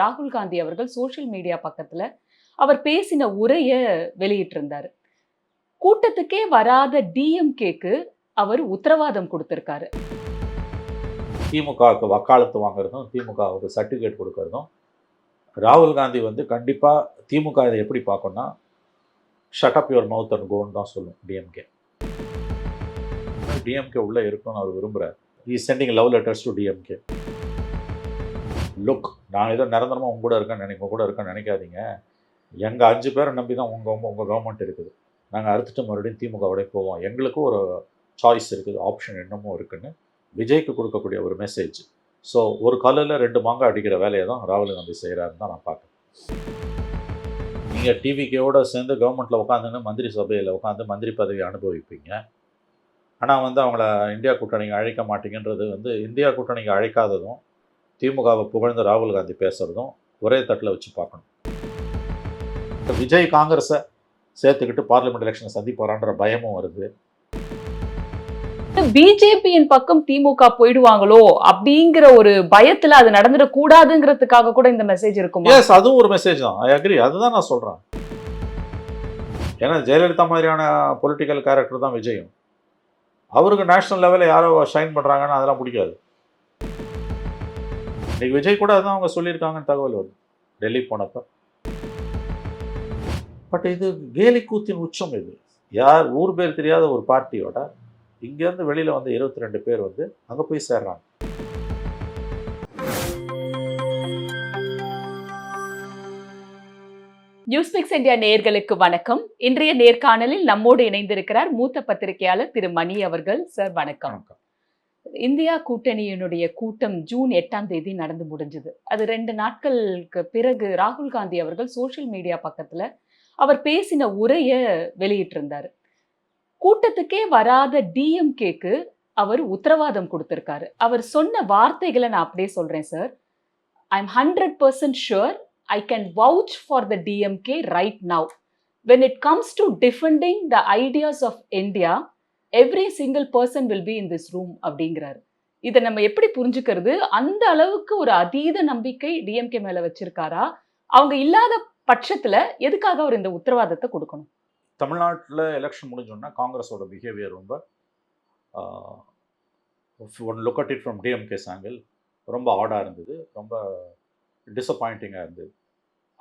ராகுல் காந்தி அவர்கள் social media பக்கத்துல அவர் பேசின உரைய வெளியிட்டிருந்தாரு. கூட்டத்துக்கே வராத டிஎம்கேக்கு அவர் உத்தரவாதம் கொடுத்திருக்காரு. திமுகவுக்கு வக்காலத்து வாங்குறதும் திமுகவுக்கு சர்டிஃபிகேட் கொடுக்கறதும் ராகுல் காந்தி வந்து கண்டிப்பாக திமுக இதை எப்படி பார்க்கணும்னா shut up your mouth and கோன்னு தான் சொல்லும் டிஎம்கே. டிஎம்கே உள்ளே இருக்கணும்னு அவர் விரும்புகிறார். Is sending love letters to DMK. Look, நான் ஏதோ நிரந்தரமாக உங்க கூட இருக்கேன்னு நினைக்காதீங்க. எங்கள் 5 பேரை நம்பி தான் உங்கள் கவர்மெண்ட் இருக்குது. நாங்கள் அறுத்துட்டு மறுபடியும் திமுகவோட போவோம். எங்களுக்கும் ஒரு சாய்ஸ் இருக்குது, ஆப்ஷன் என்னமோ இருக்குன்னு விஜய்க்கு கொடுக்கக்கூடிய ஒரு மெசேஜ். ஸோ ஒரு கல்லில் 2 மாங்காய் அடிக்கிற வேலையை தான் ராகுல் காந்தி செய்கிறாருன்னு தான் நான் பார்க்குறேன். நீங்கள் டிவிகேவோட சேர்ந்து கவர்மெண்ட்டில் உட்காந்துன்னு மந்திரி சபையில் உட்காந்து மந்திரி பதவி அனுபவிப்பீங்க. ஆனால் வந்து அவங்கள இந்தியா கூட்டணிக்கு அழைக்க மாட்டீங்கன்றது வந்து இந்தியா கூட்டணிக்கு அழைக்காததும் திமுகவை புகழ்ந்து ராகுல் காந்தி பேசுகிறதும் ஒரே தட்டில் வச்சு பார்க்கணும். விஜய் காங்கிரஸை சேர்த்துக்கிட்டு பார்லிமெண்ட் எலெக்ஷனை சந்திப்பாரான்ற பயமும் வருது. பிஜேபியின் பக்கம் திமுக போயிடுவாங்களோ அப்படிங்கிற ஒரு பயத்துல அது நடந்துடக்கூடாதுங்கிறதுக்காக கூட இந்த மெசேஜ் இருக்கும். எஸ், அதுவும் ஒரு மெசேஜ் தான். ஐ அக்ரி, அதுதான் நான் சொல்கிறேன். ஏன்னா ஜெயலலிதா மாதிரியான பொலிட்டிக்கல் கேரக்டர் தான் விஜயும். அவருக்கு நேஷனல் லெவலில் யாரோ ஷைன் பண்ணுறாங்கன்னு அதெல்லாம் பிடிக்காது. இன்னைக்கு விஜய் கூட அதான் அவங்க சொல்லியிருக்காங்கன்னு தகவல் வருது டெல்லி போனப்போ. பட் இது கேலி கூத்தின் உச்சம். இது யார் ஊர் பேர் தெரியாத ஒரு பார்ட்டியோட இங்கேருந்து வெளியில் வந்து 22 பேர் வந்து அங்கே போய் சேர்றாங்க. நியூஸ்பிக்ஸ் இந்தியா நேயர்களுக்கு வணக்கம். இன்றைய நேர்காணலில் நம்மோடு இணைந்திருக்கிறார் மூத்த பத்திரிகையாளர் திரு மணி அவர்கள். சார் வணக்கம். இந்தியா கூட்டணியினுடைய கூட்டம் ஜூன் 8ஆம் தேதி நடந்து முடிஞ்சது. அது 2 நாட்களுக்கு பிறகு ராகுல் காந்தி அவர்கள் சோஷியல் மீடியா பக்கத்துல அவர் பேசின உரைய வெளியிட்டிருந்தாரு. கூட்டத்துக்கே வராத டிஎம்கேக்கு அவர் உத்தரவாதம் கொடுத்திருக்காரு. அவர் சொன்ன வார்த்தைகளை நான் அப்படியே சொல்றேன் sir. I am 100% sure I can vouch for the DMK right now. When it comes to defending the ideas of India, every single person will be in this room அப்படிங்கிறாரு. இதை நம்ம எப்படி புரிஞ்சுக்கிறது? அந்த அளவுக்கு ஒரு அதீத நம்பிக்கை டிஎம்கே மேல வச்சிருக்காரா? அவங்க இல்லாத பட்சத்துல எதுக்காக அவர் இந்த உத்தரவாதத்தை கொடுக்கணும்? தமிழ்நாட்டில் எலெக்ஷன் முடிஞ்சோன்னா காங்கிரஸோட பிஹேவியர் ரொம்ப look at it from DMK's angle ரொம்ப ஆடாக இருந்தது, ரொம்ப டிசப்பாயிண்டிங்காக இருந்தது.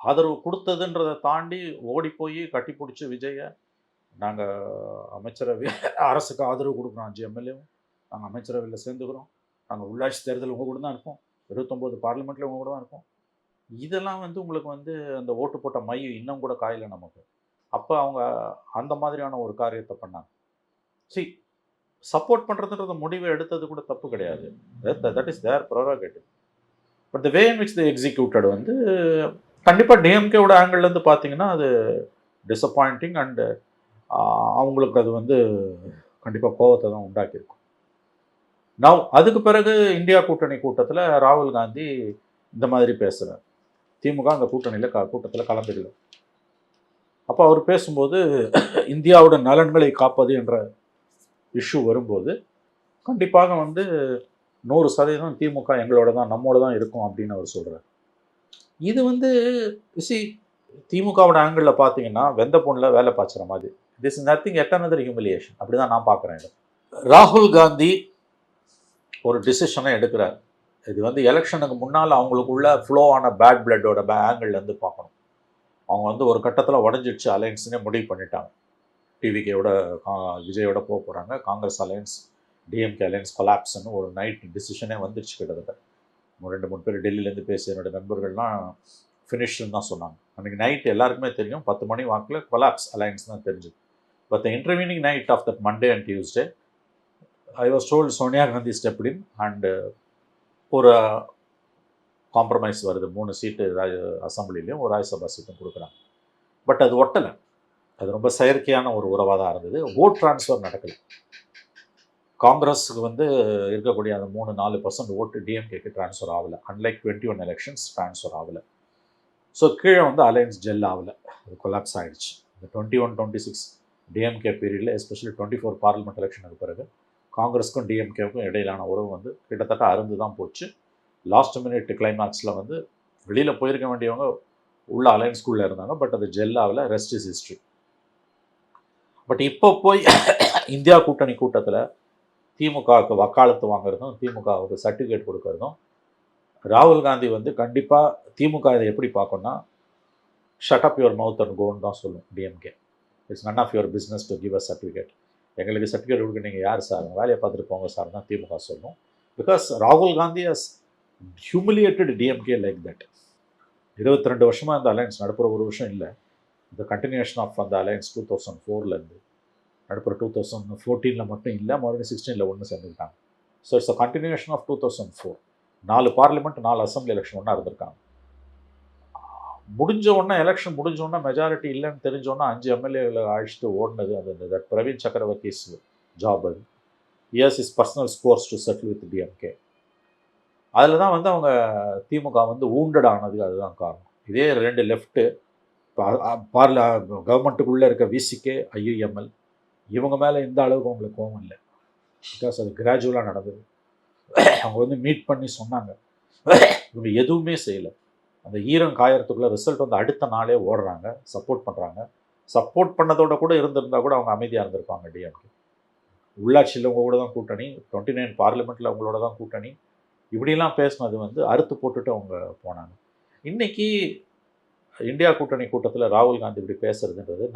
ஆதரவு கொடுத்ததுன்றதை தாண்டி ஓடி போய் கட்டி பிடிச்சி விஜயை நாங்கள் அமைச்சரவை அரசுக்கு ஆதரவு கொடுக்குறோம், 5 எம்எல்ஏவும் நாங்கள் அமைச்சரவையில் சேர்ந்துக்கிறோம், நாங்கள் உள்ளாட்சி தேர்தல் உங்கள் கூட தான் இருப்போம், 29 பார்லிமெண்ட்டில் உங்கள் கூட தான் இருப்போம். இதெல்லாம் வந்து உங்களுக்கு வந்து அந்த ஓட்டு போட்ட மை இன்னும் கூட காயலை நமக்கு. அப்போ அவங்க அந்த மாதிரியான ஒரு காரியத்தை பண்ணாங்க. சப்போர்ட் பண்ணுறதுன்றத முடிவை எடுத்தது கூட தப்பு கிடையாது. That is their prerogative. But the way in which they executed வந்து கண்டிப்பாக டிஎம்கேவோட ஆங்கிள்லேருந்து பார்த்தீங்கன்னா அது டிசப்பாயிண்டிங் அண்டு அவங்களுக்கு அது வந்து கண்டிப்பாக கோபத்தை தான் உண்டாக்கியிருக்கும். அதுக்கு பிறகு இந்தியா கூட்டணி கூட்டத்தில் ராகுல் காந்தி இந்த மாதிரி பேசுகிறார். திமுக அந்த கூட்டத்தில் கலந்துடல. அப்போ அவர் பேசும்போது இந்தியாவோட நலன்களை காப்பது என்ற இஷ்யூ வரும்போது கண்டிப்பாக வந்து 100% திமுக எங்களோட தான், நம்மோட தான் இருக்கும் அப்படின்னு அவர் சொல்கிறார். இது வந்து திமுகவோட ஆங்கிளில் பார்த்தீங்கன்னா வெந்த பொண்ணில் வேலை பாய்ச்சுற மாதிரி. This is nothing but another humiliation. அப்படி தான் நான் பார்க்குறேன். இது ராகுல் காந்தி ஒரு டிசிஷனை எடுக்கிறார். இது வந்து எலெக்ஷனுக்கு முன்னால் அவங்களுக்குள்ள ஃப்ளோ ஆன பேட் பிளட்டோட ஆங்கிள்லேருந்து பார்க்கணும். அவங்க வந்து ஒரு கட்டத்தில் உடஞ்சிடுச்சு, அலையன்ஸ்னே முடிவு பண்ணிட்டாங்க. டிவிகேயோட விஜயோட போக போகிறாங்க, காங்கிரஸ் அலையன்ஸ் டிஎம்கே அலையன்ஸ் கொலாப்ஸ்ன்னு ஒரு நைட் டிசிஷனே வந்துடுச்சு. கிட்டத்தட்ட 2-3 பேர் டெல்லியிலேருந்து பேசி என்னோட நண்பர்கள்லாம் ஃபினிஷ்னு தான் சொன்னாங்க. அன்றைக்கி நைட் எல்லாருக்குமே தெரியும் 10 மணி வாக்கில் கொலாப்ஸ் அலையன்ஸ் தான் தெரிஞ்சுது. But the intervening night of that Monday and Tuesday I was told Sonia Gandhi stepped in and ஒரு காம்ப்ரமைஸ் வருது. 3 சீட்டு அசம்பிளிலையும் ஒரு ராஜ்யசபா சீட்டும் கொடுக்குறாங்க. பட் அது ஒட்டலை. அது ரொம்ப செயற்கையான ஒரு உறவாக தான் இருந்தது. ஓட் ட்ரான்ஸ்ஃபர் நடக்கலை. காங்கிரஸுக்கு வந்து இருக்கக்கூடிய அந்த 3-4% ஓட்டு டிஎம்கேக்கு ட்ரான்ஸ்ஃபர் ஆகலை. அன்லைக் 21 எலெக்ஷன்ஸ் ட்ரான்ஸ்ஃபர் ஆகலை. ஸோ கீழே வந்து அலையன்ஸ் ஜெல் ஆகலை, அது கொலாப்ஸ் ஆகிடுச்சு. இந்த 21-26 டிஎம்கே பீரியடில், எஸ்பெஷலி 24 பார்லிமெண்ட் எலெக்ஷனுக்கு பிறகு காங்கிரஸுக்கும் டிஎம்கேவுக்கும் இடையிலான உறவு வந்து கிட்டத்தட்ட அருந்து தான் போச்சு. லாஸ்ட் மினிட் கிளைமேக்ஸில் வந்து வெளியில் போயிருக்க வேண்டியவங்க உள்ள அலையன்ஸ்குள்ளே இருந்தாங்க. பட் அது ஜெல்லாவில் ரெஸ்ட் இஸ் ஹிஸ்ட்ரி. பட் இப்போ போய் இந்தியா கூட்டணி கூட்டத்தில் திமுகவுக்கு வக்காலத்து வாங்குறதும் திமுகவுக்கு சர்டிஃபிகேட் கொடுக்கறதும் ராகுல் காந்தி வந்து கண்டிப்பாக திமுக இதை எப்படி பார்க்கணும்னா shut up your mouth and கோன்னு தான் சொல்லும் DMK. It's none of your business to give a certificate. எங்களுக்கு சர்டிஃபிகேட் கொடுக்க நீங்கள் யார் சார், வேலையை பார்த்துட்டு போங்க சார் தான் திமுக சொல்லும். பிகாஸ் ராகுல் Gandhi has humiliated DMK like that. 22 வருஷமாக இந்த அலையன்ஸ் நடுப்புற ஒரு வருஷம் இல்லை. இந்த கண்டினியூஷன் ஆஃப் அந்த அலையன்ஸ் 2004லேருந்து நடுப்புற 2014 மட்டும் இல்லை, மறுபடியும் 16 ஒன்று சேர்ந்துக்கிட்டாங்க. So it's a continuation of 2004. 4 parliament 4 assembly election ஒன்றா இருந்திருக்காங்க. முடிஞ்ச உடனே எலெக்ஷன் முடிஞ்ச உடனே மெஜாரிட்டி இல்லைன்னு தெரிஞ்சோன்னா 5 எம்எல்ஏகளை அழைச்சிட்டு ஓடினது அந்த பிரவீன் சக்கரவர்த்திஸ் ஜாப். அது years is personal scores to settle with DMK. அதில் தான் வந்து அவங்க திமுக வந்து ஊண்டட் ஆனதுக்கு அதுதான் காரணம். இதே 2 லெஃப்ட்டு கவர்மெண்ட்டுக்குள்ளே இருக்க விசிகே ஐயுஎம்எல் இவங்க மேலே இந்த அளவுக்கு அவங்களுக்கு கோவம் இல்லை. பிகாஸ் அது கிராஜுவலாக நடந்தது. அவங்க வந்து மீட் பண்ணி சொன்னாங்க, இவங்க எதுவுமே செய்யலை. அந்த ஈரம் காயறதுக்குள்ளே ரிசல்ட் வந்து அடுத்த நாளே ஓடுறாங்க, சப்போர்ட் பண்ணுறாங்க. சப்போர்ட் பண்ணதோட கூட இருந்திருந்தால் கூட அவங்க அமைதியாக இருந்திருப்பாங்க. டிஎம்கே உள்ளாட்சியில் உங்க கூட தான் கூட்டணி, 29 பார்லிமெண்ட்டில் அவங்களோட தான் கூட்டணி, இப்படிலாம் பேசினது வந்து அறுத்து போட்டுட்டு அவங்க போனாங்க. இன்றைக்கி இந்தியா கூட்டணி கூட்டத்தில் ராகுல் காந்தி இப்படி பேசுறதுன்றது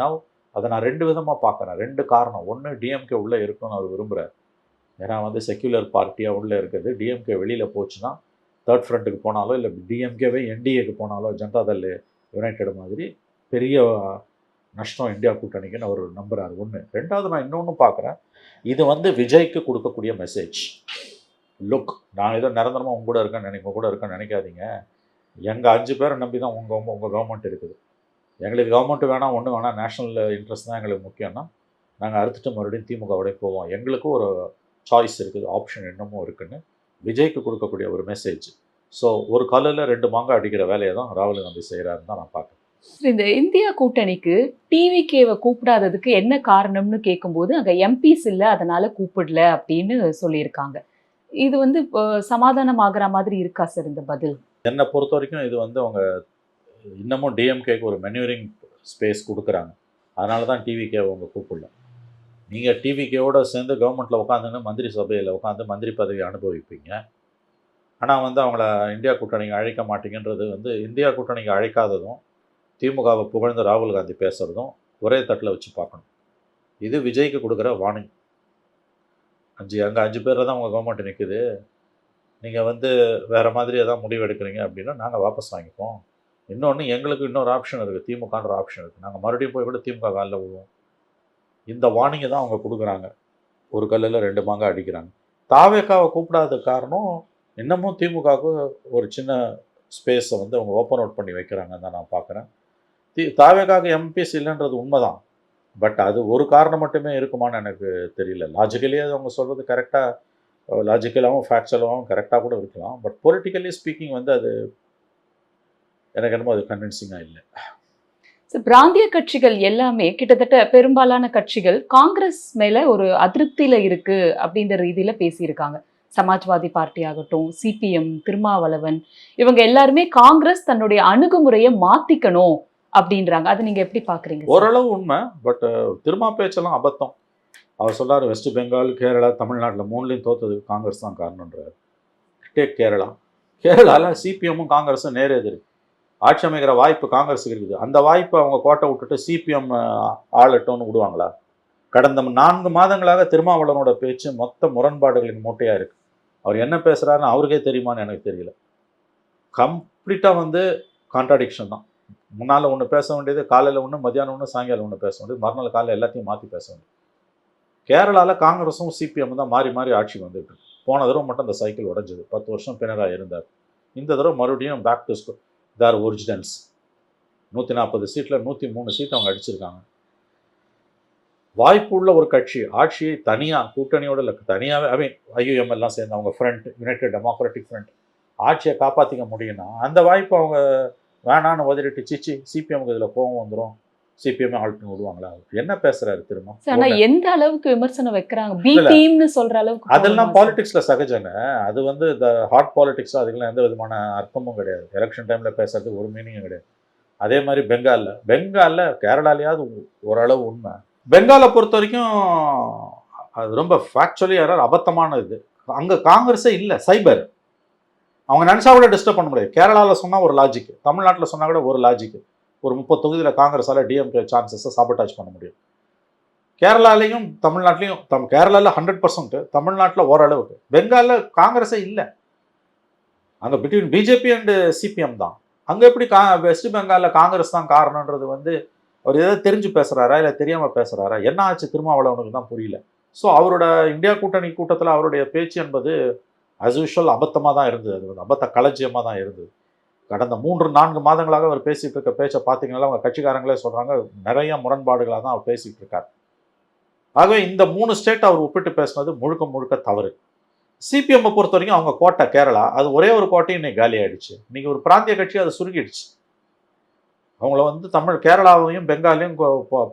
அதை நான் 2 விதமாக பார்க்குறேன். 2 காரணம். ஒன்று, டிஎம்கே உள்ளே இருக்கணும்னு அவர் விரும்புகிறார். ஏன்னா வந்து செக்யுலர் பார்ட்டியாக உள்ளே இருக்குது. டிஎம்கே வெளியில் போச்சுன்னா தேர்ட் ஃப்ரண்ட்டுக்கு போனாலோ இல்லை டிஎம்கேவே என்டிஏக்கு போனாலோ ஜனதாதள் யுனைடெட் மாதிரி பெரிய நஷ்டம் இந்தியா கூட்டணிக்குன்னு அவர் நம்புகிறார். ஒன்று. 2வது, நான் இன்னொன்று பார்க்குறேன், இது வந்து விஜய்க்கு கொடுக்கக்கூடிய மெசேஜ். லுக், நான் ஏதோ நிரந்தரமாக உங்க கூட இருக்கேன்னு நினைக்காதீங்க. எங்கள் 5 பேரை நம்பி தான் உங்கள் கவர்மெண்ட் இருக்குது. எங்களுக்கு கவர்மெண்ட் வேணாம், ஒன்று வேணாம், நேஷ்னல் இன்ட்ரெஸ்ட் தான் எங்களுக்கு முக்கியம்னா நாங்கள் அறுத்துட்டு மறுபடியும் திமுகவோட போவோம். எங்களுக்கும் ஒரு சாய்ஸ் இருக்குது, ஆப்ஷன் இன்னமும் இருக்குன்னு விஜய்க்கு கொடுக்கக்கூடிய ஒரு மெசேஜ். ஸோ ஒரு கல்லில் 2 மாங்காய் அடிக்கிற வேலையை தான் ராகுல் காந்தி செய்கிறாருன்னு தான் நான் பார்க்குறேன். இந்த இந்தியா கூட்டணிக்கு டிவிகேவை கூப்பிடாததுக்கு என்ன காரணம்னு கேட்கும்போது அங்கே எம்பிஸ் இல்லை, அதனால கூப்பிடல அப்படின்னு சொல்லியிருக்காங்க. இது வந்து சமாதானம் ஆகிற மாதிரி இருக்கா சார் இந்த பதில்? என்னை பொறுத்த வரைக்கும் இது வந்து அவங்க இன்னமும் டிஎம்கேக்கு ஒரு மெனூரிங் ஸ்பேஸ் கொடுக்குறாங்க. அதனால தான் டிவிகே அவங்க கூப்பிடல. நீங்கள் டிவிகேவோட சேர்ந்து கவர்மெண்ட்டில் உட்காந்துன்னு மந்திரி சபையில் உட்காந்து மந்திரி பதவி அனுபவிப்பீங்க. ஆனால் வந்து அவங்கள இந்தியா கூட்டணிக்கு அழைக்க மாட்டீங்கன்றது வந்து இந்தியா கூட்டணிக்கு அழைக்காததும் திமுகவை புகழ்ந்து ராகுல் காந்தி பேசுகிறதும் ஒரே தட்டில் வச்சு பார்க்கணும். இது விஜய்க்கு கொடுக்குற வார்னிங். அங்கே 5 பேர் தான் உங்கள் கவர்மெண்ட் நிற்குது, நீங்கள் வந்து வேறு மாதிரி எதாவது முடிவு எடுக்கிறீங்க அப்படின்னா நாங்கள் வாபஸ் வாங்கிப்போம். இன்னொன்று, எங்களுக்கு இன்னொரு ஆப்ஷன் இருக்குது, திமுகன்ற ஆப்ஷன் இருக்குது, நாங்கள் மறுபடியும் போய் கூட திமுக காலில் விழுவோம். இந்த வார்னிங்கை தான் அவங்க கொடுக்குறாங்க. ஒரு கல்லில் 2 மாங்காய் அடிக்கிறாங்க. தாவேக்காவை கூப்பிடாத காரணம் இன்னமும் திமுகவுக்கு ஒரு சின்ன ஸ்பேஸை வந்து அவங்க ஓப்பன் அவுட் பண்ணி வைக்கிறாங்கன்னு தான் நான் பார்க்குறேன். தாவேக்காவுக்கு எம்பிஸ் இல்லைன்றது உண்மைதான். பட் அது ஒரு காரணம் மட்டுமே இருக்குமான்னு எனக்கு தெரியல. லாஜிக்கலி அது அவங்க சொல்கிறது கரெக்டாக, லாஜிக்கலாகவும் ஃபேக்சுவலாகவும் கரெக்டாக கூட இருக்கலாம். பட் பொலிட்டிக்கலி ஸ்பீக்கிங் வந்து அது எனக்கு என்னமோ அது கன்வின்சிங்காக இல்லை. பிராந்திய கட்சிகள் எல்லாமே கிட்டத்தட்ட பெரும்பாலான கட்சிகள் காங்கிரஸ் மேல ஒரு அதிருப்தியில இருக்கு அப்படின்ற ரீதியில பேசியிருக்காங்க. சமாஜ்வாதி பார்ட்டி ஆகட்டும், சிபிஎம், திருமாவளவன், இவங்க எல்லாருமே காங்கிரஸ் தன்னுடைய அணுகுமுறையை மாத்திக்கணும் அப்படின்றாங்க. அதை நீங்க எப்படி பாக்குறீங்க? ஓரளவு உண்மை. பட் திருமா பேச்செல்லாம் அபத்தம். அவர் சொல்லார், வெஸ்ட் பெங்கால், கேரளா, தமிழ்நாட்டில் 3லையும் தோத்ததுக்கு காங்கிரஸ் தான் காரணன்றார். டேக் கேரளாவில் சிபிஎம்மும் காங்கிரஸும் நேர் எதிரி. ஆட்சி அமைக்கிற வாய்ப்பு காங்கிரஸுக்கு இருக்குது. அந்த வாய்ப்பை அவங்க கோட்டை விட்டுட்டு சிபிஎம் ஆளட்டோன்னு விடுவாங்களா? கடந்த 4 மாதங்களாக திருமாவளவனோட பேச்சு மொத்த முரண்பாடுகளின் மூட்டையாக இருக்குது. அவர் என்ன பேசுகிறாருன்னு அவருக்கே தெரியுமான்னு எனக்கு தெரியல. கம்ப்ளீட்டாக வந்து கான்ட்ராடிக்ஷன் தான். முன்னால் ஒன்று பேச வேண்டியது, காலையில் ஒன்று, மத்தியானம் ஒன்று, சாயங்காலம் ஒன்று பேச வேண்டியது, மறுநாள் காலையில் எல்லாத்தையும் மாற்றி பேச வேண்டியது. கேரளாவில் காங்கிரஸும் சிபிஎம் தான் மாறி மாறி ஆட்சிக்கு வந்துட்டு. போன தடவை மட்டும் அந்த சைக்கிள் உடஞ்சிது. 10 வருஷம் பினராயி இருந்தார். இந்த தடவை மறுபடியும் பேக் டு தேர் ஒரிஜினல்ஸ். 140 சீட்டில் 103 சீட் அவங்க அடிச்சிருக்காங்க. வாய்ப்பு உள்ள ஒரு கட்சி ஆட்சியை தனியாக, கூட்டணியோட இல்லை, தனியாகவே ஐயுஎம்எல்லாம் சேர்ந்து அவங்க ஃப்ரண்ட், யுனைடெட் டெமோக்ராட்டிக் ஃப்ரண்ட் ஆட்சியை காப்பாற்றிக்க முடியும்னா அந்த வாய்ப்பு அவங்க வேணான்னு உதறிட்டு சிபிஎம்க்கு இதில் கோபம் வந்துடும், சிபிஎம் ஆல்ட் விடுவாங்களா? என்ன பேசுறாரு திரும்ப? ஆனா எந்த அளவுக்கு விமர்சனம் வைக்கிறாங்க? பி இல்ல. டீம்னு சொல்ற அளவுக்கு அதெல்லாம் போகுமா சார்? பாலிடிக்ஸ்ல சகஜங்க. அது வந்து இந்த ஹாட் பாலிடிக்ஸ் அதுக்கெல்லாம் எந்த விதமான அர்த்தமும் கிடையாது. எலெக்ஷன் டைம்ல பேசுறதுக்கு ஒரு மீனிங்கும் கிடையாது. அதே மாதிரி பெங்கால்ல கேரளாலயாவது ஓரளவு உண்மை. பெங்காலை பொறுத்த வரைக்கும் அது ரொம்ப ஃபேக்சுவலி அபத்தமான இது. அங்க காங்கிரஸே இல்ல, சைபர். அவங்க நினைச்சா கூட டிஸ்டர்ப் பண்ண முடியாது. கேரளால சொன்னா ஒரு லாஜிக், தமிழ்நாட்டில் சொன்னா கூட ஒரு லாஜிக். ஒரு 30 தொகுதியில் காங்கிரஸால டிஎம்கே சான்சஸை சாபட்டாஜ் பண்ண முடியும். கேரளாலையும் தமிழ்நாட்டிலையும் கேரளாவில் 100%, தமிழ்நாட்டில் ஓரளவுக்கு. பெங்காலில் காங்கிரஸே இல்லை. அங்கே பிட்வீன் பிஜேபி அண்ட் சிபிஎம் தான். அங்கே எப்படி வெஸ்ட் பெங்காலில் காங்கிரஸ் தான் காரணன்றது வந்து அவர் ஏதாவது தெரிஞ்சு பேசுகிறாரா இல்லை தெரியாமல் பேசுகிறாரா, என்ன ஆச்சு திருமாவளவனுக்கு தான் புரியல. ஸோ அவரோட இந்தியா கூட்டணி கூட்டத்தில் அவருடைய பேச்சு என்பது ஆஸ் யூஷுவல் அபத்தமாக தான் இருந்தது. அது வந்து அபத்த களஞ்சியமாக தான் இருந்தது. கடந்த 3-4 மாதங்களாக அவர் பேசிகிட்டு இருக்க பேச்சை பார்த்தீங்கன்னா அவங்க கட்சிக்காரங்களே சொல்கிறாங்க நிறைய முரண்பாடுகளாக தான் அவர் பேசிகிட்டு இருக்கார். ஆகவே இந்த 3 ஸ்டேட் அவர் ஒப்பிட்டு பேசுனது முழுக்க முழுக்க தவறு. சிபிஎம்மை பொறுத்த வரைக்கும் அவங்க கோட்டை கேரளா, அது ஒரே ஒரு கோட்டையும் இன்னைக்கு காலி ஆயிடுச்சு. இன்னைக்கு ஒரு பிராந்திய கட்சி அதை சுருங்கிடுச்சு. அவங்கள வந்து கேரளாவையும் பெங்காலையும்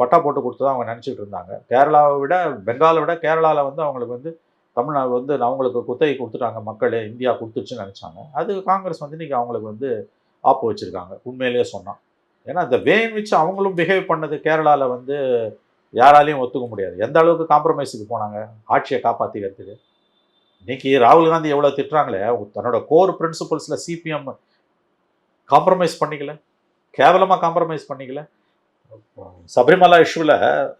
பட்டா போட்டு கொடுத்து தான் அவங்க நினச்சிட்டு இருந்தாங்க. கேரளாவை விட பெங்காலை விட கேரளாவில் வந்து அவங்களுக்கு வந்து தமிழ்நாடு வந்து அவங்களுக்கு குத்தகை கொடுத்துட்டாங்க, மக்களே இந்தியா கொடுத்துருச்சுன்னு நினச்சாங்க. அது காங்கிரஸ் வந்து இன்றைக்கி அவங்களுக்கு வந்து ஆப்பு வச்சுருக்காங்க உண்மையிலேயே சொன்னான். ஏன்னா இந்த வேன் வச்சு அவங்களும் பிஹேவ் பண்ணது கேரளாவில் வந்து யாராலையும் ஒத்துக்க முடியாது. எந்த அளவுக்கு காம்ப்ரமைஸுக்கு போனாங்க ஆட்சியை காப்பாற்றிக்கிறதுக்கு. இன்றைக்கி ராகுல் காந்தி எவ்வளோ திட்டுறாங்களே, தன்னோட கோர் பிரின்சிபல்ஸில் சிபிஎம் காம்ப்ரமைஸ் பண்ணிக்கல, கேவலமாக காம்ப்ரமைஸ் பண்ணிக்கல. சபரிமலா இஷ்யூவில்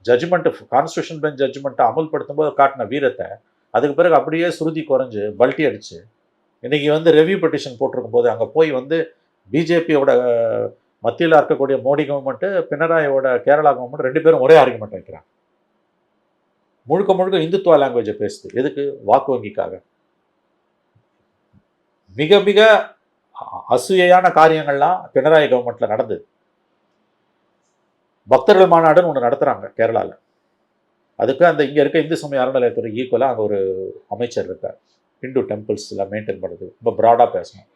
ஜட்ஜ்மெண்ட்டு, கான்ஸ்டியூஷன் பெஞ்ச் ஜட்ஜ்மெண்ட்டை அமல்படுத்தும் போது காட்டின வீரத்தை அதுக்கு பிறகு அப்படியே சுருதி குறைஞ்சு பல்ட்டி அடிச்சு இன்றைக்கி வந்து ரெவ்யூ பெட்டிஷன் போட்டிருக்கும் போது அங்கே போய் வந்து பிஜேபியோட மத்தியில் இருக்கக்கூடிய மோடி கவர்மெண்ட்டு, பினராயோட கேரளா கவர்மெண்ட் 2 பேரும் ஒரே ஆர்குமெண்ட் வைக்கிறாங்க. முழுக்க முழுக்க இந்துத்துவ லாங்குவேஜை பேசுது. எதுக்கு? வாக்கு வங்கிக்காக. மிக மிக அசூயான காரியங்கள்லாம் பினராயி கவர்மெண்ட்டில் நடந்தது. பக்தர்கள் மாநாடுன்னு ஒன்று நடத்துகிறாங்க கேரளாவில். அதுக்கு அந்த இங்கே இருக்க இந்து சமய அறநிலையத்துறை ஈக்குவலாக அங்கே ஒரு அமைச்சர் இருக்கார். ஹிந்து டெம்பிள்ஸ் எல்லாம் மெயின்டைன் பண்ணுறது ரொம்ப ப்ராடாக பேசணும்.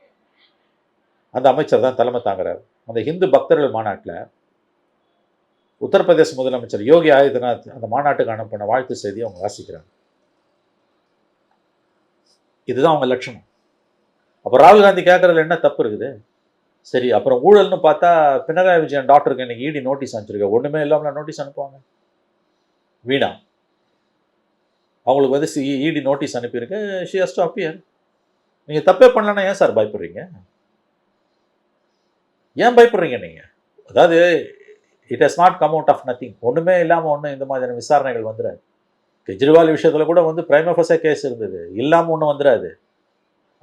அந்த அமைச்சர் தான் தலைமை தாங்குறாரு. அந்த ஹிந்து பக்தர்கள் மாநாட்டில் உத்தரப்பிரதேச முதலமைச்சர் யோகி ஆதித்யநாத் அந்த மாநாட்டுக்கு அனுப்பின வாழ்த்து செய்தியை அவங்க வாசிக்கிறாங்க. இதுதான் அவங்க லட்சணம். அப்போ ராகுல் காந்தி கேட்குறதுல என்ன தப்பு இருக்குது? சரி, அப்புறம் ஊழல்னு பார்த்தா பினராயி விஜயன் டாக்டருக்கு இன்னைக்கு இடி நோட்டீஸ் அனுப்பிச்சிருக்க. ஒன்றுமே இல்லாமல் நோட்டீஸ் அனுப்புவாங்க வீணா. அவங்களுக்கு வந்து இடி நோட்டீஸ் அனுப்பியிருக்கு, ஷி ஹஸ் டு அப்பியர். நீங்கள் தப்பே பண்ணலன்னா ஏன் சார் பயப்படுறீங்க? ஏன் பயப்படுறீங்க நீங்கள்? அதாவது it has not come out of nothing. ஒன்றுமே இல்லாமல் ஒன்றும் இந்த மாதிரியான விசாரணைகள் வந்துடாது. கெஜ்ரிவால் விஷயத்தில் கூட வந்து பிரைமா ஃபேஸே கேஸ் இருந்தது, இல்லாமல் ஒன்றும் வந்துடாது.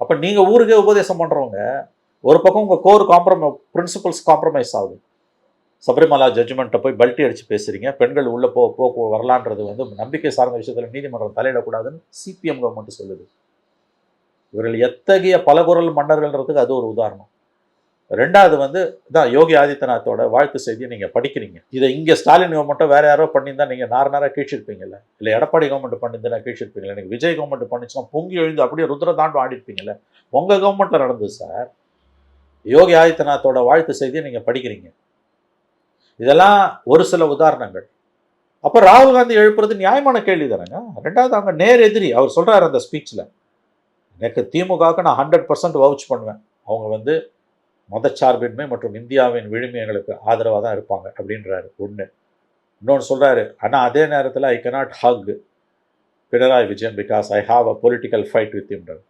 அப்போ நீங்கள் ஊருக்கே உபதேசம் பண்ணுறவங்க ஒரு பக்கம் உங்கள் கோர் பிரின்சிபல்ஸ் காம்ப்ரமைஸ் ஆகுது. சபரிமலா ஜட்ஜ்மெண்ட்டை போய் பல்ட்டி அடித்து பேசுகிறீங்க. பெண்கள் உள்ளே வரலான்றது வந்து நம்பிக்கை சார்ந்த விஷயத்தில் நீதிமன்றம் தலையிடக்கூடாதுன்னு சிபிஎம் கவர்மெண்ட் சொல்லுது. இவர்கள் எத்தகைய பலகுரல் மன்னர்கள்ன்றதுக்கு அது ஒரு உதாரணம். 2வது வந்து தான் யோகி ஆதித்யநாத்தோட வாழ்த்து செய்தியை நீங்கள் படிக்கிறீங்க. இதை இங்கே ஸ்டாலின் கவர்மெண்ட்டோ வேறு யாரோ பண்ணியிருந்தால் நீங்கள் நேரம் கீழ்ச்சிருப்பீங்கல்ல, இல்லை எடப்பாடி கவர்மெண்ட் பண்ணியிருந்தா கீழ்ச்சிருப்பீங்களா? எனக்கு விஜய் கவர்மெண்ட் பண்ணிச்சுன்னா பொங்கி எழுந்து அப்படியே ருத்ர தாண்டு ஆடிருப்பீங்கல்ல. உங்கள் கவர்மெண்ட்டில் நடந்தது சார். யோகி ஆதித்யநாத்தோட வாழ்த்து செய்தியை நீங்கள் படிக்கிறீங்க. இதெல்லாம் ஒரு சில உதாரணங்கள். அப்போ ராகுல் காந்தி எழுப்புறது நியாயமான கேள்வி தானேங்க. 2வது அவங்க நேர் எதிரி. அவர் சொல்கிறார் அந்த ஸ்பீச்சில், எனக்கு திமுகவுக்கு நான் 100% வவுச் பண்ணுவேன். அவங்க வந்து மதச்சார்பின்மை மற்றும் இந்தியாவின் விழுமியங்களுக்கு ஆதரவாக தான் இருப்பாங்க அப்படின்றாரு. ஒன்று. இன்னொன்று சொல்கிறாரு, ஆனால் அதே நேரத்தில் I cannot hug Pinarayi Vijayan because I have a political fight with ஹிம்ன்றார்.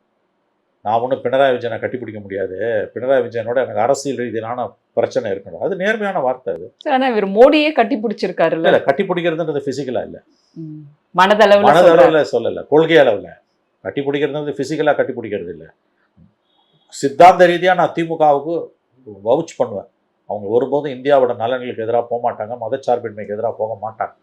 நான் ஒன்றும் பினராயி விஜயனை கட்டிப்பிடிக்க முடியாது, பினராயி விஜயனோட எனக்கு அரசியல் ரீதியிலான பிரச்சனை இருக்கணும். அது நேர்மையான வார்த்தை. அது ஆனால் இவர் மோடியே கட்டி பிடிச்சிருக்காரு. இல்லை, கட்டி பிடிக்கிறதுன்றது ஃபிசிக்கலாக இல்லை, மனதளவில் சொல்லலை, கொள்கை அளவில். கட்டி பிடிக்கிறது ஃபிசிக்கலாக கட்டி பிடிக்கிறது இல்லை. சித்தாந்த ரீதியாக நான் திமுகவுக்கு வவுச் பண்ணுவேன். அவங்க ஒருபோதும் இந்தியாவோட நலன்களுக்கு எதிராக போக மாட்டாங்க, மதச்சார்பின்மைக்கு எதிராக போக மாட்டாங்க.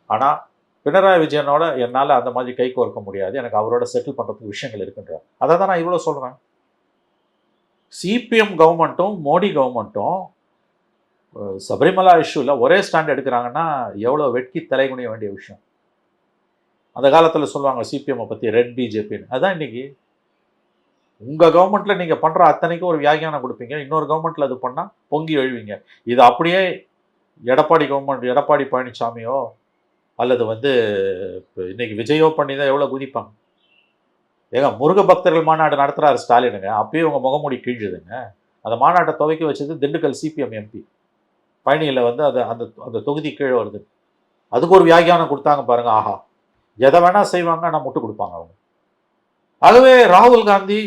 ஆனால் பினராயி விஜயனோட என்னால் அந்த மாதிரி கை கோர்க்க முடியாது, எனக்கு அவரோட செட்டில் பண்ணுறதுக்கு விஷயங்கள் இருக்குன்றார். அதை தான் நான் இவ்வளோ சொல்கிறேன். சிபிஎம் கவர்மெண்ட்டும் மோடி கவர்மெண்ட்டும் சபரிமலா இஷ்யூவில் ஒரே ஸ்டாண்ட் எடுக்கிறாங்கன்னா எவ்வளோ வெட்கி தலைகுனிய வேண்டிய விஷயம். அந்த காலத்தில் சொல்லுவாங்க சிபிஎம்மை பற்றி ரெட் பிஜேபின்னு. அதுதான் இன்றைக்கி உங்கள் கவர்மெண்ட்டில் நீங்கள் பண்ணுற அத்தனைக்கும் ஒரு வியாகியானம் கொடுப்பீங்க, இன்னொரு கவர்மெண்ட்டில் அது பண்ணால் பொங்கி எழுவீங்க. இது அப்படியே எடப்பாடி கவர்மெண்ட், எடப்பாடி பழனிசாமியோ அல்லது வந்து இப்போ இன்னைக்கு விஜயோ பண்ணி தான் எவ்வளோ குதிப்பாங்க. ஏங்க முருக பக்தர்கள் மாநாடு நடத்துகிறாரு ஸ்டாலினுங்க, அப்பயும் உங்கள் முகமூடி கீழுதுங்க. அந்த மாநாட்டை துவக்கி வச்சது திண்டுக்கல் சிபிஎம் எம்பி. பழனியில் வந்து அது அந்த அந்த தொகுதி கீழே வருது. அதுக்கு ஒரு வியாக்கியானம் கொடுத்தாங்க பாருங்க, ஆஹா, எதை வேணா செய்வாங்க, ஆனால் முட்டு கொடுப்பாங்க அவங்க. ஆகவே ராகுல் காந்தி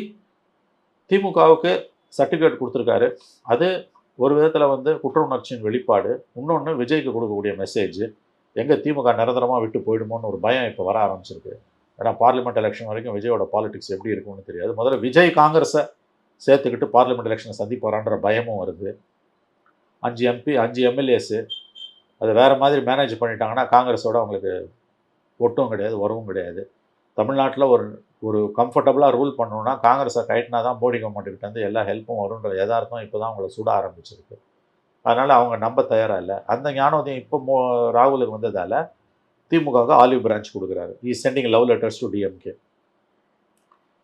திமுகவுக்கு சர்டிஃபிகேட் கொடுத்துருக்காரு. அது ஒரு விதத்தில் வந்து குற்ற உணர்ச்சியின் வெளிப்பாடு. இன்னொன்று விஜய்க்கு கொடுக்கக்கூடிய மெசேஜ், எங்கே திமுக நிரந்தரமாக விட்டு போயிடுமோன்னு ஒரு பயம் இப்போ வர ஆரம்பிச்சிருக்கு. ஏன்னா பார்லிமெண்ட் எலெக்ஷன் வரைக்கும் விஜயோட பாலிடிக்ஸ் எப்படி இருக்கும்னு தெரியாது. முதல்ல விஜய் காங்கிரஸை சேர்த்துக்கிட்டு பார்லிமெண்ட் எலெக்ஷனை சந்திப்பாரான்ற பயமும் வருது. 5 எம்பி 5 எம்எல்ஏஸு அதை வேறு மாதிரி மேனேஜ் பண்ணிட்டாங்கன்னா காங்கிரஸோட அவங்களுக்கு ஒட்டும் கிடையாது, வரவும் கிடையாது. தமிழ்நாட்டில் ஒரு ஒரு கம்ஃபர்டபுளாக ரூல் பண்ணணுன்னா காங்கிரஸை கைட்டினா தான் மோடி கவர்மெண்ட்டுக்கிட்ட வந்து எல்லா ஹெல்ப்பும் வருன்ற யதார்த்தம் இப்போ தான் அவங்கள சுட ஆரம்பிச்சிருக்கு. அதனால் அவங்க நம்ப தயாராக இல்லை. அந்த ஞானோதயம் இப்போ ராகுலுக்கு வந்ததால் திமுகவுக்கு ஆலிவ் பிரான்ச் கொடுக்குறாரு. Is sending love letters to DMK.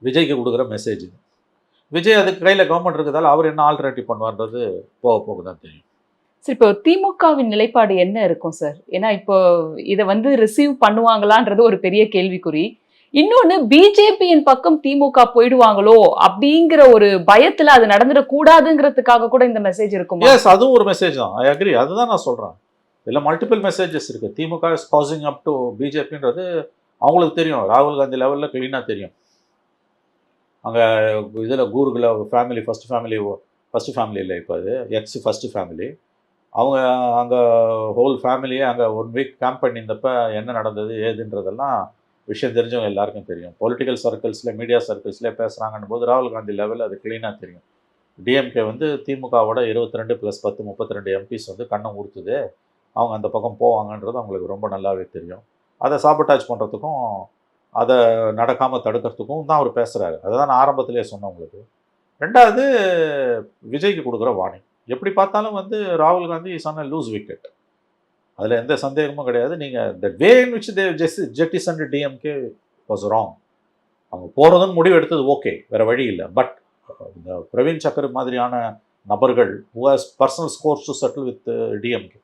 விஜய்க்கு கொடுக்குற மெசேஜ் இது. விஜய் அதுக்கு கையில் கவர்மெண்ட் இருக்கிறதால அவர் என்ன ஆல்டர்னேட்டிவ் பண்ணுவார்ன்றது போக போக தான் தெரியும். சார், இப்போ திமுகவின் நிலைப்பாடு என்ன இருக்கும் சார்? ஏன்னா இப்போ இதை வந்து ரிசீவ் பண்ணுவாங்களான்றது ஒரு பெரிய கேள்விக்குறி. இன்னொன்னு, பிஜேபியின் பக்கம் திமுக போயிடுவாங்களோ அப்படிங்கிற ஒரு பயத்துல அது நடந்துடக்கூடாதுங்கிறதுக்காக கூட இந்த மெசேஜ் இருக்கும். எஸ், அதுவும் ஒரு மெசேஜ் தான். I agree. அதுதான் நான் சொல்கிறேன். இதில் மல்டிபிள் மெசேஜஸ் இருக்குது. திமுக இஸ் காசிங் அப் டு பிஜேபின்றது அவங்களுக்கு தெரியும். ராகுல் காந்தி லெவலில் க்ளீனாக தெரியும். அங்கே இதில் கூர்கில் ஃபேமிலி ஃபஸ்ட் ஃபேமிலி இல்லை, இப்போ அது எக்ஸ் ஃபஸ்ட்டு ஃபேமிலி. அவங்க அங்கே ஹோல் ஃபேமிலியே அங்கே 1 வீக் கேம்ப் பண்ணியிருந்தப்ப என்ன நடந்தது ஏதுன்றதெல்லாம் விஷயம் தெரிஞ்சவங்க எல்லாருக்கும் தெரியும். பொலிட்டிக்கல் சர்க்கிள்ஸில், மீடியா சர்க்கிள்ஸ்லேயே பேசுகிறாங்கன்னு போது ராகுல் காந்தி லெவலில் அது க்ளீனாக தெரியும். டிஎம்கே வந்து திமுகவோட 22 + 10 32 எம்பிஸ் வந்து கண்ணை ஊற்றுது, அவங்க அந்த பக்கம் போவாங்கன்றது அவங்களுக்கு ரொம்ப நல்லாவே தெரியும். அதை சாபட்டாஜ் பண்ணுறதுக்கும் அதை நடக்காமல் தடுக்கிறதுக்கும் தான் அவர் பேசுகிறாரு. அதை தான் நான் ஆரம்பத்திலே சொன்னேன் உங்களுக்கு. ரெண்டாவது, விஜய்க்கு கொடுக்குற வார்னிங். எப்படி பார்த்தாலும் வந்து ராகுல் Gandhi is on a loose wicket, அதில் எந்த சந்தேகமும் கிடையாது. நீங்கள் the way in which they jettisoned DMK was wrong. அவங்க போகிறதுன்னு முடிவு எடுத்தது ஓகே, வேறு வழி இல்லை. பட் இந்த பிரவீன் சக்கர் மாதிரியான நபர்கள் who has personal scores to settle with DMK,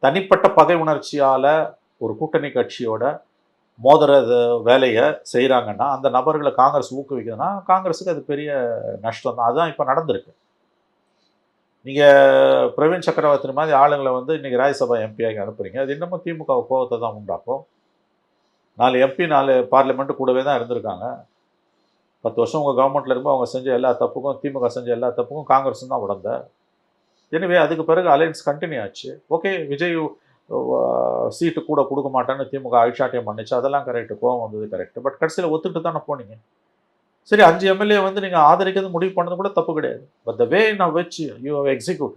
தனிப்பட்ட பகை உணர்ச்சியால் ஒரு கூட்டணி கட்சியோட மோதிர வேலையை செய்கிறாங்கன்னா அந்த நபர்களை காங்கிரஸ் ஊக்குவிக்குதுன்னா காங்கிரஸுக்கு அது பெரிய நஷ்டம் தான். அதுதான் இப்போ நடந்திருக்கு. நீங்கள் பிரவீன் சக்கரவர்த்தி மாதிரி ஆளுங்களை வந்து இன்றைக்கி ராஜ்யசபா எம்பியாக அனுப்புறீங்க, அது இன்னமும் திமுக கோபத்தை தான் உண்டாக்கும். 4 எம்பி 4 பார்லிமெண்ட்டு கூடவே தான் இருந்திருக்காங்க. 10 வருஷம் உங்கள் கவர்மெண்ட்டில் இருக்கும்போது அவங்க செஞ்ச எல்லா தப்புக்கும், திமுக செஞ்ச எல்லா தப்புக்கும் காங்கிரஸ் தான் உடந்த. எனவே அதுக்கு பிறகு அலையன்ஸ் கண்டினியூ ஆச்சு. ஓகே, விஜய் சீட்டு கூட கொடுக்க மாட்டேன்னு திமுக அழிச்சாட்டியம் பண்ணிச்சு, அதெல்லாம் கரெக்டு, கோவம் வந்தது கரெக்டு. பட் கடைசியில் ஒத்துக்கிட்டு தானே போனீங்க. சரி, 5 எம்எல்ஏ வந்து நீங்கள் ஆதரிக்கிறது முடிவு பண்ணது கூட தப்பு கிடையாது. பட் த வே நான் வச்சு யூ ஹவ் எக்ஸிக்யூட்,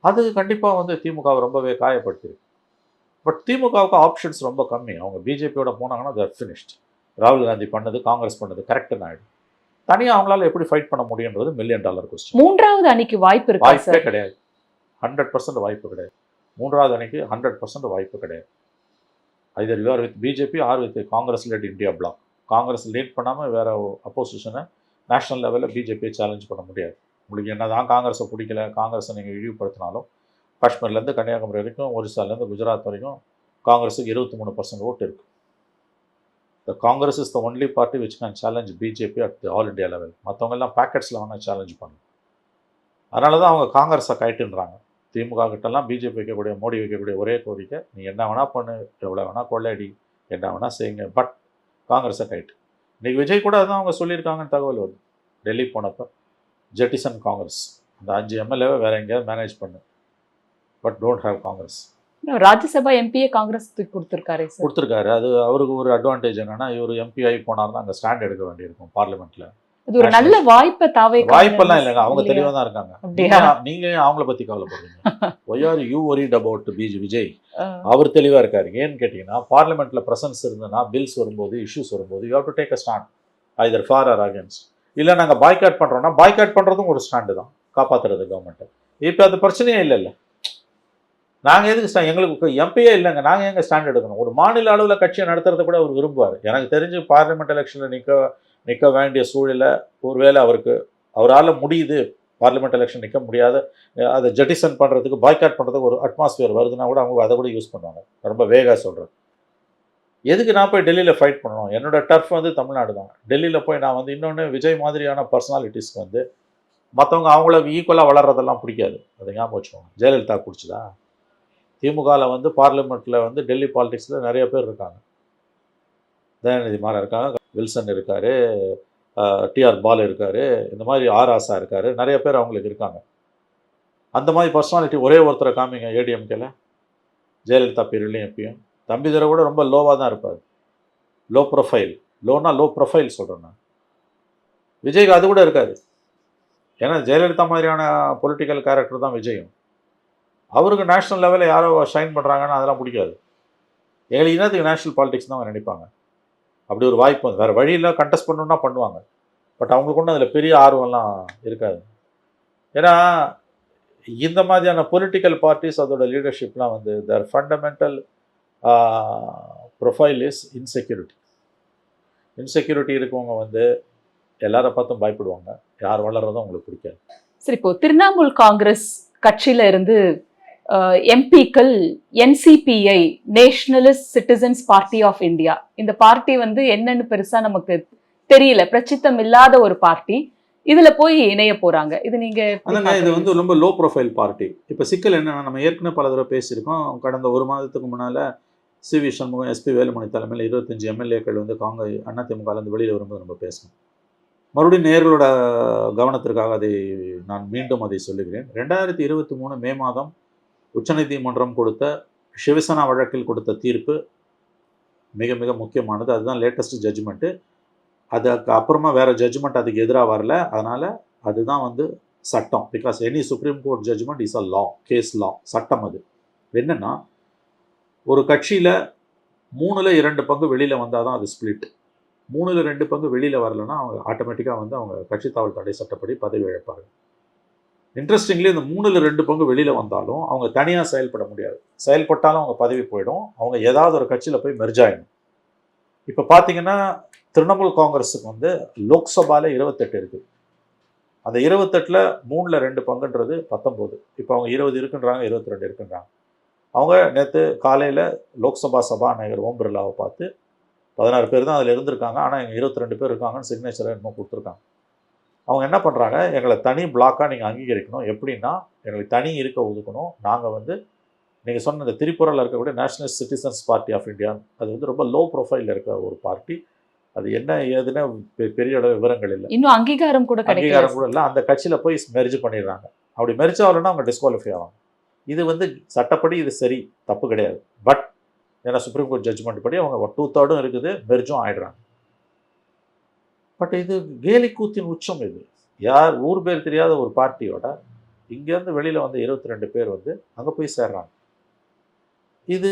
அது கண்டிப்பாக வந்து திமுகவை ரொம்பவே காயப்படுத்திருக்கு. பட் திமுகவுக்கு ஆப்ஷன்ஸ் ரொம்ப கம்மி. அவங்க பிஜேபியோட போனாங்கன்னா தட் ஃபினிஷ்ட். ராகுல் காந்தி பண்ணது, காங்கிரஸ் பண்ணது கரெக்டுன்னு ஆகிடும். தனியாக அவங்களால எப்படி ஃபைட் பண்ண முடியுன்றது $1 மில்லியன் கொஸ்டின். மூன்றாவது அணிக்கு வாய்ப்பே கிடையாது. 100% வாய்ப்பு கிடையாது. மூன்றாவது அணிக்கு 100% வாய்ப்பு கிடையாது. Either you are with BJP or with Congress led India bloc. Congress lead பண்ணாமல் வேறு அப்போசிஷனை நேஷனல் லெவலில் பிஜேபியை சேலஞ்ச் பண்ண முடியாது. உங்களுக்கு என்ன தான் காங்கிரஸை பிடிக்கல, காங்கிரஸை நீங்கள் இழிவுபடுத்தினாலும் காஷ்மீர்லேருந்து கன்னியாகுமரி வரைக்கும், ஒரிசாலேருந்து குஜராத் வரைக்கும் காங்கிரஸுக்கு 23% ஓட்டு இருக்குது. The Congress is the only party which can challenge BJP at the all India level. மற்றவங்கெல்லாம் பேக்கெட்ஸில் வேணால் சேலஞ்ச் பண்ணும். அதனால தான் அவங்க காங்கிரஸை கைட்டுன்றாங்க. திமுக கிட்டலாம் பிஜேபி வைக்கக்கூடிய, மோடி வைக்கக்கூடிய ஒரே கோரிக்கை, நீ என்ன வேணால் பண்ணு, எவ்வளோ வேணால் கொள்ளையடி, என்ன வேணால் செய்யுங்க, பட் காங்கிரஸை கைட்டு. இன்றைக்கி விஜய் கூட அதான் அவங்க சொல்லியிருக்காங்கன்னு தகவல் வருது. டெல்லி போனப்போ ஜெட்டிசன் காங்கிரஸ், அந்த 5 எம்எல்ஏவை வேறு எங்கேயாவது மேனேஜ் பண்ணு, but don't have Congress. Rajya Sabha எம்பியே காங்கிரஸ் கொடுத்துருக்காரு. அது அவருக்கு ஒரு அட்வான்டேஜ் என்னன்னா, இவர் எம்பி ஆகி போனார்னா அங்கே ஸ்டாண்ட் எடுக்க வேண்டியிருக்கும் பார்லிமெண்ட்டில். இது ஒரு நல்ல வாய்ப்பெல்லாம் இல்லைங்க, அவங்க தெளிவாக தான் இருக்காங்க. நீங்க அவங்கள பத்தி கவலைப்படுறீங்க. Why are you worried about Vijay? அவர் தெளிவா இருக்காரு. ஏன்னு கேட்டீங்கன்னா, பார்லிமெண்ட்ல பிரசன்ஸ் இருந்ததுன்னா, பில்ஸ் வரும்போது, இஷ்யூஸ் வரும்போது, you have to take a stand, either for or against. இல்லை நாங்கள் பாய்காட் பண்றோம்னா, பாய்காட் பண்றதும் ஒரு ஸ்டாண்டு தான், காப்பாத்துறது கவர்மெண்ட்டை. இப்போ அது பிரச்சனையே இல்லைல்ல. நாங்கள் எதுக்கு எங்களுக்கு எம்பியே இல்லைங்க, நாங்கள் எங்கே ஸ்டாண்ட் எடுக்கணும்? ஒரு மாநில அளவில் கட்சியை நடத்துறதை கூட அவர் விரும்புவார். எனக்கு தெரிஞ்சு பார்லிமெண்ட் எலெக்ஷனில் நிற்க வேண்டிய சூழலை ஒருவேளை அவரால் முடியுது, பார்லிமெண்ட் எலெக்ஷன் நிற்க முடியாத, அதை ஜெட்டிசன் பண்ணுறதுக்கு, பாய்காட் பண்ணுறதுக்கு ஒரு அட்மாஸ்பியர் வருதுன்னா கூட அவங்க அதை கூட யூஸ் பண்ணுவாங்க. ரொம்ப வேகாக சொல்கிறேன். எதுக்கு நான் போய் டெல்லியில் ஃபைட் பண்ணணும்? என்னோட டர்ஃப் வந்து தமிழ்நாடு தான். டெல்லியில் போய் நான் வந்து இன்னொன்று விஜய் மாதிரியான பர்சனாலிட்டிஸ்க்கு வந்து மற்றவங்க அவங்கள ஈக்குவலாக வளர்றதெல்லாம் பிடிக்காது. அதை ஞாபகம் வச்சுக்கோங்க. ஜெயலலிதா பிடிச்சதா? திமுகவில் வந்து பார்லிமெண்ட்டில் வந்து டெல்லி பாலிடிக்ஸில் நிறைய பேர் இருக்காங்க. தயாநிதி மாறன் இருக்காங்க, வில்சன் இருக்கார், டிஆர் பால் இருக்கார், இந்த மாதிரி ஆசா இருக்கார், நிறைய பேர் அவங்களுக்கு இருக்காங்க. அந்த மாதிரி பர்சனாலிட்டி ஒரே ஒருத்தரை காமிங்க ஏடிஎம்கேல. ஜெயலலிதா பீரியட்லையும் எப்பயும் தம்பிதுரை கூட ரொம்ப லோவாக தான் இருப்பார். Low profile. லோனா லோ ப்ரொஃபைல் சொல்கிறேன் நான். விஜய்க்கு அது கூட இருக்காது. ஏன்னா ஜெயலலிதா மாதிரியான பொலிட்டிக்கல் கேரக்டர் தான் விஜயும். அவருக்கு நேஷ்னல் லெவலில் யாரோ ஷைன் பண்ணுறாங்கன்னா அதெல்லாம் பிடிக்காது. எங்களுக்கு இனத்துக்கு நேஷ்னல் பாலிடிக்ஸ் தான் அவங்க நினைப்பாங்க. அப்படி ஒரு வாய்ப்பு வந்து வேறு வழியில் கண்டெஸ்ட் பண்ணணுன்னா பண்ணுவாங்க. பட் அவங்களுக்கு ஒன்றும் அதில் பெரிய ஆர்வம்லாம் இருக்காது. ஏன்னா இந்த மாதிரியான பொலிட்டிக்கல் பார்ட்டிஸ் அதோட லீடர்ஷிப்லாம் வந்து their fundamental profile is insecurity. Insecurity இருக்கவங்க வந்து எல்லாரை பார்த்தும் பயப்படுவாங்க. யார் வளர்றதும் அவங்களுக்கு பிடிக்காது. சரி, இப்போ திரிணாமுல் காங்கிரஸ் கட்சியில இருந்து எம்பிக்கள் NCPI, Nationalist Citizens Party of India, இந்த பார்ட்டி வந்து என்னன்னு பெருசா நமக்கு தெரியல, பிரச்சித்தம் இல்லாத ஒரு பார்ட்டி, இதுல போய் இணைய போறாங்க. இது நீங்க இது வந்து ரொம்ப லோ ப்ரொஃபைல் பார்ட்டி. இப்போ சிக்கல் என்னன்னா, நம்ம ஏற்கனவே பல தடவை பேசியிருக்கோம். கடந்த ஒரு மாதத்துக்கு முன்னால் CV சண்முகம், SP வேலுமணி தலைமையில் 25 MLAக்கள் வந்து அதிமுகலேருந்து வெளியில் வரும்போது நம்ம பேசணும். மறுபடியும் நேர்களோட கவனத்திற்காக நான் மீண்டும் அதை சொல்லுகிறேன். 2023 மே மாதம் உச்சநீதிமன்றம் கொடுத்த சிவசேனா வழக்கில் கொடுத்த தீர்ப்பு மிக மிக முக்கியமானது. அதுதான் லேட்டஸ்ட் ஜட்ஜ்மெண்ட்டு. அதுக்கு அப்புறமா வேறு ஜட்ஜ்மெண்ட் அதுக்கு எதிராக வரல. அதனால் அதுதான் வந்து சட்டம். Because any supreme court judgment is a law, case law, சட்டம். அது என்னென்னா, ஒரு கட்சியில் 3/2 பங்கு வெளியில் வந்தால் தான் அது ஸ்பிளிட். 3/2 பங்கு வெளியில் வரலைன்னா அவங்க ஆட்டோமேட்டிக்காக வந்து அவங்க கட்சி தாவல் தடை சட்டப்படி பதவி இழப்பாங்க. இன்ட்ரெஸ்டிங்லி இந்த 3/2 பங்கு வெளியில் வந்தாலும் அவங்க தனியாக செயல்பட முடியாது. செயல்பட்டாலும் அவங்க பதவி போயிடும். அவங்க ஏதாவது ஒரு கட்சியில் போய் மெர்ஜ் ஆகிடும். இப்போ பார்த்தீங்கன்னா திரிணாமுல் காங்கிரஸுக்கு வந்து லோக்சபாவில் 28 இருக்குது. அந்த 28ல் 3/2 பங்குன்றது 19. இப்போ அவங்க 20 இருக்குன்றாங்க, 22 இருக்குன்றாங்க. அவங்க நேற்று காலையில் லோக்சபா சபாநாயகர் ஓம் பிர்லாவை பார்த்து 16 பேர் தான் அதில் இருந்திருக்காங்க, ஆனால் எங்கள் 22 பேர் இருக்காங்கன்னு சிக்னேச்சரை இன்னும் கொடுத்துருக்காங்க. அவங்க என்ன பண்ணுறாங்க, எங்களை தனி பிளாக்காக நீங்கள் அங்கீகரிக்கணும். எப்படின்னா, எங்களுக்கு தனி இருக்க ஒதுக்கணும். நாங்கள் வந்து நீங்கள் சொன்ன இந்த திரிபுராவில் இருக்கக்கூடிய National Citizens Party of India, அது வந்து ரொம்ப லோ ப்ரொஃபைலில் இருக்க ஒரு பார்ட்டி. அது என்ன ஏதுன்னு பெரிய அளவு விவரங்கள் இல்லை. இன்னும் அங்கீகாரம் கூட இல்லை. அந்த கட்சியில் போய் மெர்ஜ் பண்ணிடுறாங்க. அப்படி மெர்ஜ் ஆகலைன்னா அவங்க டிஸ்குவாலிஃபை ஆவாங்க. இது வந்து சட்டப்படி இது சரி, தப்பு கிடையாது. பட் ஏன்னா சுப்ரீம் கோர்ட் ஜட்ஜ்மெண்ட் படி அவங்க 2/3 இருக்குது, மெர்ஜும் ஆயிடுறாங்க. பட் இது கேலி கூத்தின் உச்சம். இது யார் ஊர் பேர் தெரியாத ஒரு பார்ட்டியோட இங்கேருந்து வெளியில் வந்து 22 பேர் வந்து அங்கே போய் சேர்றாங்க. இது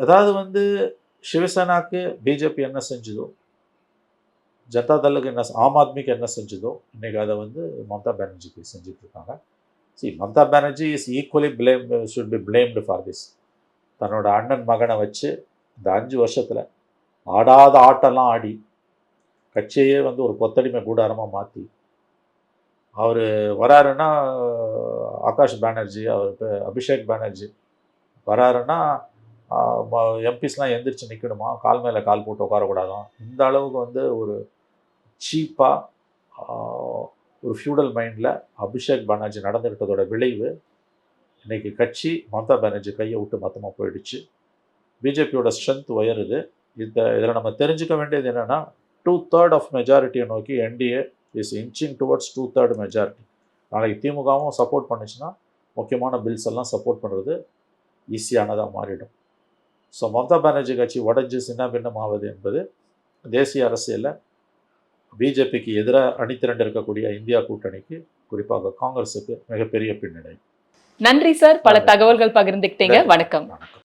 அதாவது வந்து சிவசேனாக்கு பிஜேபி என்ன செஞ்சதோ, ஜனதா தளுக்கு என்ன, ஆம் ஆத்மிக்கு என்ன செஞ்சதோ, இன்றைக்கி அதை வந்து மம்தா பானர்ஜிக்கு செஞ்சுட்டு இருக்காங்க. Mamata Banerjee is equally should be blamed for this. தன்னோட அண்ணன் மகனை வச்சு இந்த 5 வருஷத்தில் ஆடாத ஆட்டெல்லாம் ஆடி கட்சியே வந்து ஒரு கொத்தடிமை கூடாரமாக மாற்றி, அவர் வராருன்னா ஆகாஷ் பானர்ஜி, அவர் அபிஷேக் பானர்ஜி வராருன்னா எம்பிஸ்லாம் எந்திரிச்சு நிற்கணுமா, கால் மேலே கால் போட்டு உட்காரக்கூடாதான். இந்த அளவுக்கு வந்து ஒரு சீப்பாக ஒரு ஃபியூடல் மைண்டில் அபிஷேக் பானர்ஜி நடந்துக்கிட்டதோட விளைவு இன்றைக்கி கட்சி மம்தா பானர்ஜி கையை விட்டு மொத்தமாக போயிடுச்சு. பிஜேபியோட ஸ்ட்ரென்த் உயருது. இதில் நம்ம தெரிஞ்சுக்க வேண்டியது என்னென்னா, 2/3 ஆஃப் மெஜாரிட்டியை நோக்கி NDA is inching towards 2/3 majority. நாளைக்கு திமுகவும் சப்போர்ட் பண்ணிச்சுன்னா முக்கியமான பில்ஸ் எல்லாம் சப்போர்ட் பண்ணுறது ஈஸியானதாக மாறிடும். ஸோ மம்தா பானர்ஜி கட்சி உடைஞ்சு சின்ன பின்னமாவது என்பது தேசிய அரசியலில் பிஜேபிக்கு எதிராக அணிதிரண்டு இருக்கக்கூடிய இந்தியா கூட்டணிக்கு, குறிப்பாக காங்கிரஸுக்கு மிகப்பெரிய பின்னடை. நன்றி சார், பல தகவல்கள் பகிர்ந்துக்கிட்டீங்க. வணக்கம். வணக்கம்.